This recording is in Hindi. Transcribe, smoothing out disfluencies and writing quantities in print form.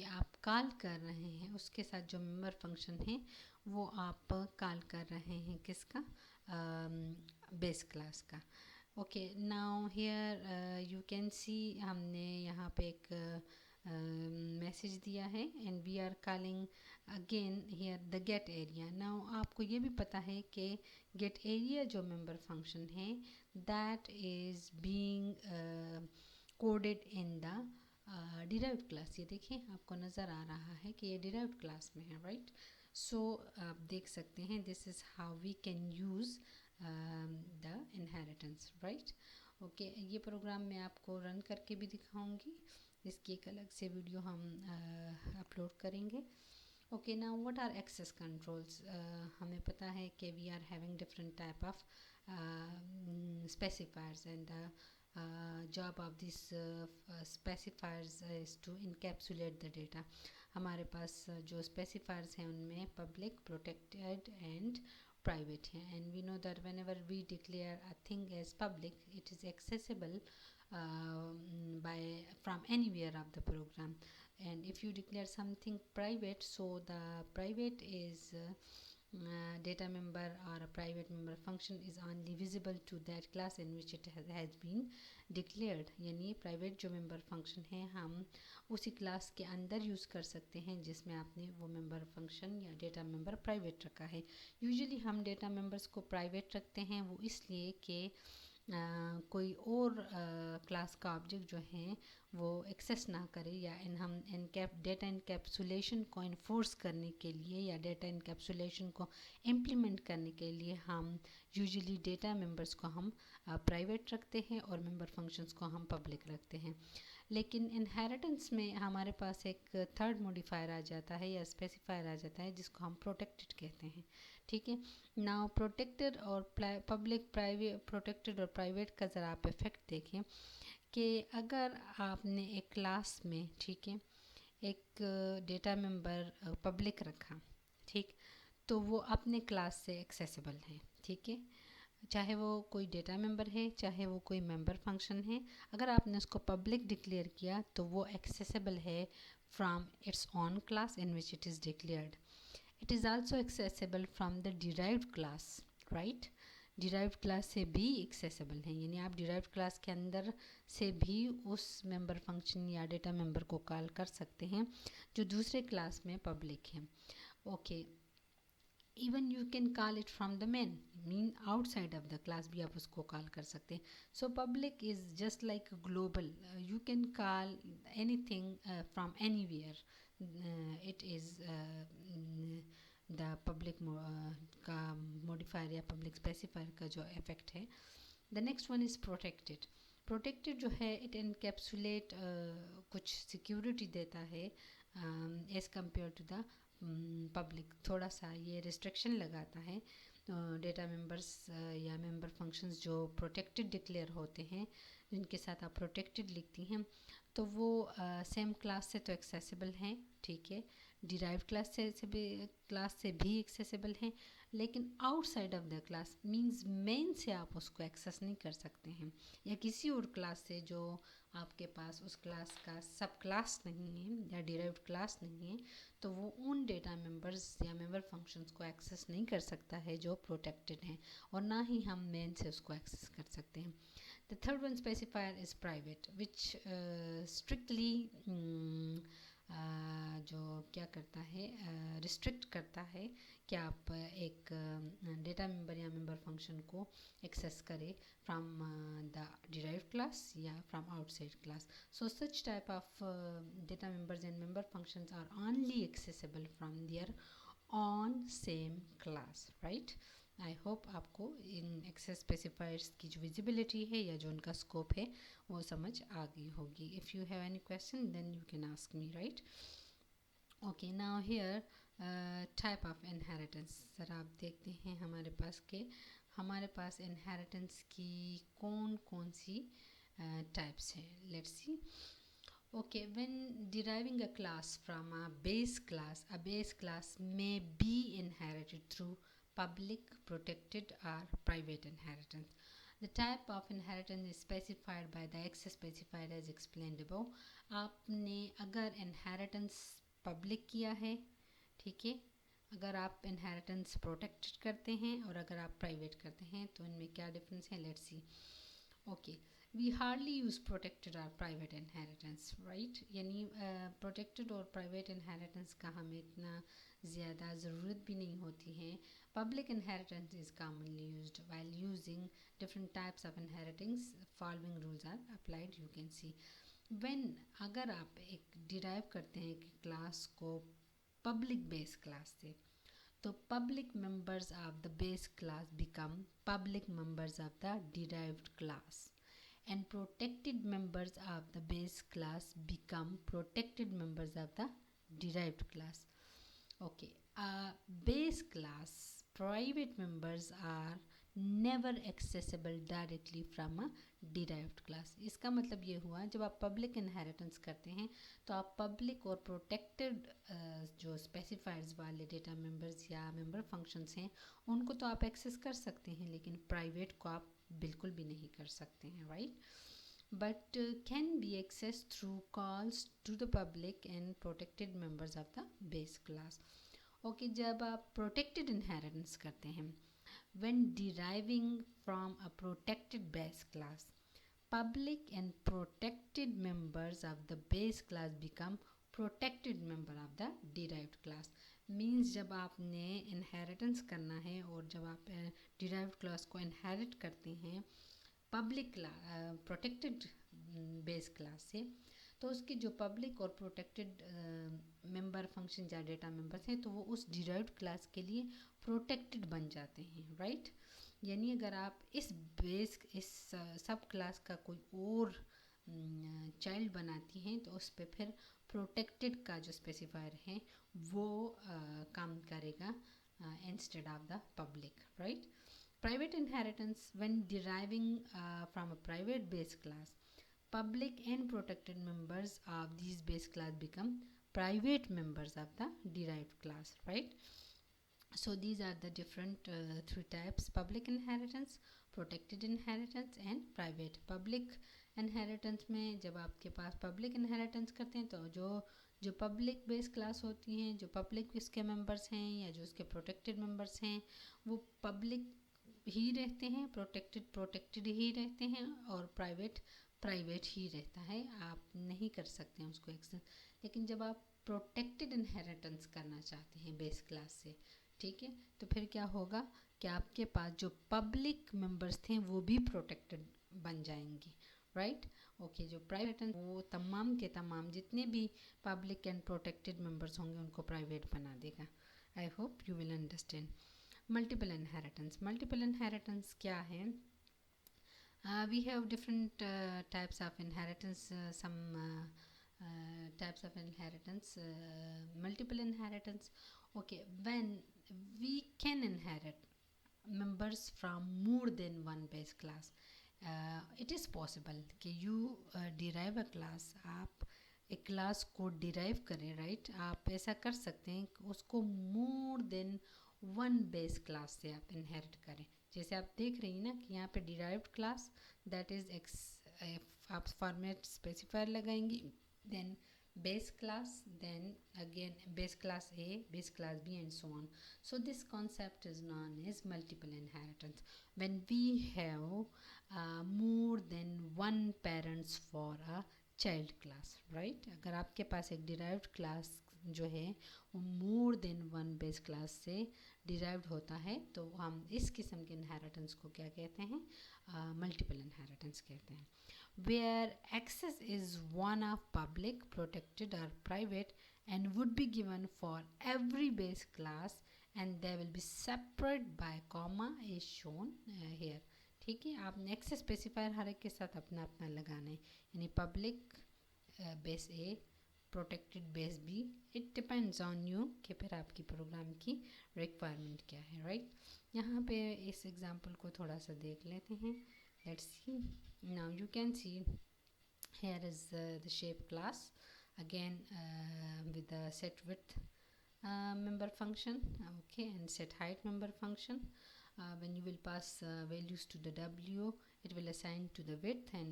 आप कॉल कर रहे हैं उसके साथ जो मेंबर फंक्शन है वो आप कॉल कर रहे हैं किसका, बेस क्लास का। Okay, now here you can see हमने यहाँ पे एक मैसेज दिया है and we are calling again here the get area. Now आपको ये भी पता है कि गेट एरिया जो मेंबर फंक्शन है that is being coded in the derived class. ये देखिए आपको नज़र आ रहा है कि ये डिराइव्ड क्लास में है, राइट। सो आप देख सकते हैं this is how we can use the inheritance, right. Okay, ये प्रोग्राम मैं आपको रन करके भी दिखाऊंगी, इसकी एक अलग से वीडियो हम अपलोड करेंगे। Okay, now what are access controls. हमें पता है कि we are having different type of specifiers and the job of these specifiers is to encapsulate the data. हमारे पास जो specifiers हैं उनमें public, protected and private हैं, and we know that whenever we declare a thing as public it is accessible by from anywhere of the program, and if you declare something private, so the private is data member or a private member function is only visible to that class in which it has been declared। यानी प्राइवेट जो मेंबर फंक्शन है हम उसी क्लास के अंदर यूज़ कर सकते हैं जिसमें आपने वो मेंबर फंक्शन या डेटा मेंबर प्राइवेट रखा है। यूजुअली हम डेटा मेंबर्स को प्राइवेट रखते हैं वो इसलिए कि कोई और क्लास का ऑब्जेक्ट जो है वो एक्सेस ना करे, या हम डेटा इनकैप्सुलेशन को इन्फोर्स करने के लिए या डेटा इनकैप्सुलेशन को इम्प्लीमेंट करने के लिए हम यूजुअली डेटा मेंबर्स को हम प्राइवेट रखते हैं और मेंबर फंक्शंस को हम पब्लिक रखते हैं। लेकिन इनहेरिटेंस में हमारे पास एक थर्ड मॉडिफायर आ जाता है या स्पेसिफायर आ जाता है जिसको हम प्रोटेक्टेड कहते हैं, ठीक है। नाउ प्रोटेक्टेड और पब्लिक प्राइवेट, प्रोटेक्टेड और प्राइवेट का ज़रा आप इफेक्ट देखें कि अगर आपने एक क्लास में, ठीक है, एक डेटा मेंबर पब्लिक रखा, ठीक, तो वो अपने क्लास से एक्सेसिबल है, ठीक है, चाहे वो कोई डेटा मेंबर है चाहे वो कोई मेंबर फंक्शन है। अगर आपने उसको पब्लिक डिक्लेयर किया तो वो एक्सेसिबल है from its own class in which it is declared. It is also accessible from the derived class, right. Derived class से भी एक्सेसिबल है, यानी आप डिराइव्ड क्लास के अंदर से भी उस मेंबर फंक्शन या डेटा मेंबर को कॉल कर सकते हैं जो दूसरे क्लास में पब्लिक है। Okay, even you can call it from the main, mean outside of the class भी आप उसको कॉल कर सकते हैं। So public is just like global, you can call anything from anywhere, it is the public का मॉडिफायर या पब्लिक स्पेसिफायर का जो इफेक्ट है। The next one is protected. Protected जो है इट इनकैप्सुलेट कुछ सिक्योरिटी देता है as compare to the public. थोड़ा सा ये रिस्ट्रिक्शन लगाता है डेटा मेंबर्स या मेंबर फंक्शंस जो प्रोटेक्टेड डिक्लेयर होते हैं, जिनके साथ आप प्रोटेक्टेड लिखती हैं, तो वो सेम क्लास से तो एक्सेसिबल हैं, ठीक है, डिराइव्ड क्लास से भी एक्सेसिबल हैं, लेकिन outside of the class means main से आप उसको एक्सेस नहीं कर सकते हैं, या किसी और क्लास से जो आपके पास उस क्लास का सब क्लास नहीं है या डिराइव्ड क्लास नहीं है, तो वो उन डेटा मेंबर्स या मेंबर फंक्शंस को एक्सेस नहीं कर सकता है जो प्रोटेक्टेड हैं, और ना ही हम मेन से उसको एक्सेस कर सकते हैं। The third one specifier is private which strictly जो क्या करता है, रिस्ट्रिक्ट करता है कि आप एक डेटा मेंबर या मेंबर फंक्शन को एक्सेस करें फ्रॉम द डिराइव्ड क्लास या from outside class. So such type of data members and member functions are only accessible from their own same class, right? I hope आपको इन एक्सेस स्पेसिफायर्स की जो विजिबिलिटी है या जो उनका स्कोप है वो समझ आ गई होगी। If you have any question then you can ask me, right. Okay, now here type of inheritance. Sir आप देखते हैं हमारे पास इनहेरिटेंस की कौन कौन सी टाइप्स हैं। Let's see. Okay, when deriving a class from a base class may be inherited through public, protected or private inheritance. The type of inheritance is specified by the access specifier as explained above. आपने अगर inheritance public किया है, ठीक है, अगर आप inheritance protected करते हैं और अगर आप private करते हैं तो इनमें क्या difference है, let's see. Okay, we hardly use protected or private inheritance, right? यानी protected और private inheritance का हमें इतना ज़्यादा ज़रूरत भी नहीं होती है. Public inheritance is commonly used. While using different types of inheritance, following rules are applied. You can see when अगर आप एक derive करते हैं कि class को public base class से, तो public members of the base class become public members of the derived class, and protected members of the base class become protected members of the derived class. Okay, base class private members are never accessible directly from a derived class. इसका मतलब ये हुआ जब आप public inheritance करते हैं तो आप public और protected जो specifiers वाले data members या member functions हैं उनको तो आप access कर सकते हैं, लेकिन private को आप बिल्कुल भी नहीं कर सकते हैं, right? But can be accessed through calls to the public and protected members of the base class. Okay, जब आप protected inheritance करते हैं, when deriving from a protected base class, public and protected members of the base class become protected member of the derived class. Means जब आपने inheritance करना है और जब आप derived class को inherit करते हैं पब्लिक प्रोटेक्टेड बेस क्लास से, तो उसके जो पब्लिक और प्रोटेक्टेड मेंबर फंक्शन या डेटा मेंबर्स हैं तो वो उस डिराइव्ड क्लास के लिए प्रोटेक्टेड बन जाते हैं, राइट? यानी अगर आप इस सब क्लास का कोई और चाइल्ड बनाती हैं तो उस पर फिर प्रोटेक्टेड का जो स्पेसिफायर है वो काम करेगा instead of the public, right? Private inheritance, when deriving from a private base class, public and protected members of these base class become private members of the derived class, right? So these are the different three types: public inheritance, protected inheritance and private. Public inheritance में जब आपके पास public inheritance करते हैं तो जो public base class होती हैं, जो public इसके members हैं या जो उसके protected members हैं वो public ही रहते हैं, प्रोटेक्टेड ही रहते हैं और प्राइवेट ही रहता है, आप नहीं कर सकते हैं उसको एक्सेस. लेकिन जब आप प्रोटेक्टेड इनहेरिटेंस करना चाहते हैं बेस क्लास से, ठीक है, तो फिर क्या होगा कि आपके पास जो पब्लिक मेंबर्स थे वो भी प्रोटेक्टेड बन जाएंगे, राइट? ओके, जो प्राइवेट वो तमाम के तमाम जितने भी पब्लिक एंड प्रोटेक्टेड मेंबर्स होंगे उनको प्राइवेट बना देगा. I hope you will understand. Multiple inheritance क्या है? We have different types of inheritance. Some types of inheritance, multiple inheritance. Okay, when we can inherit members from more than one base class, it is possible कि you derive a class. आप एक क्लास को डिराइव करें, राइट? आप ऐसा कर सकते हैं कि उसको more than one base class से आप इनहेरिट करें. जैसे आप देख रही हैं ना कि यहाँ पे डिराइव्ड क्लास दैट इज़ आप फॉर्मेट स्पेसिफायर लगाएंगी, then base class, then again base class A, base class B and so on. So this concept is known as multiple inheritance when we have more than one parents for a child class, right? अगर आपके पास एक डिराइव्ड क्लास जो है वो more than one base class से डिराइव्ड होता है तो हम इस किस्म के इनहेरिटेंस को क्या कहते हैं? मल्टीपल इनहेरिटेंस कहते हैं. Where access is one of public, protected और private and would be given for every base class and they will be separate by comma is shown here. ठीक है, आपने एक्सेस स्पेसिफायर हर एक के साथ अपना अपना लगाना है, यानी public base A, protected base B. It depends on you कि फिर आपकी प्रोग्राम की रिक्वायरमेंट क्या है, राइट? यहाँ पे इस एग्जांपल को थोड़ा सा देख लेते हैं. Let's C. Now you can see here is the shape class again with the set width member function, okay, and set height member function. When you will pass values to the W it will assign to the width, and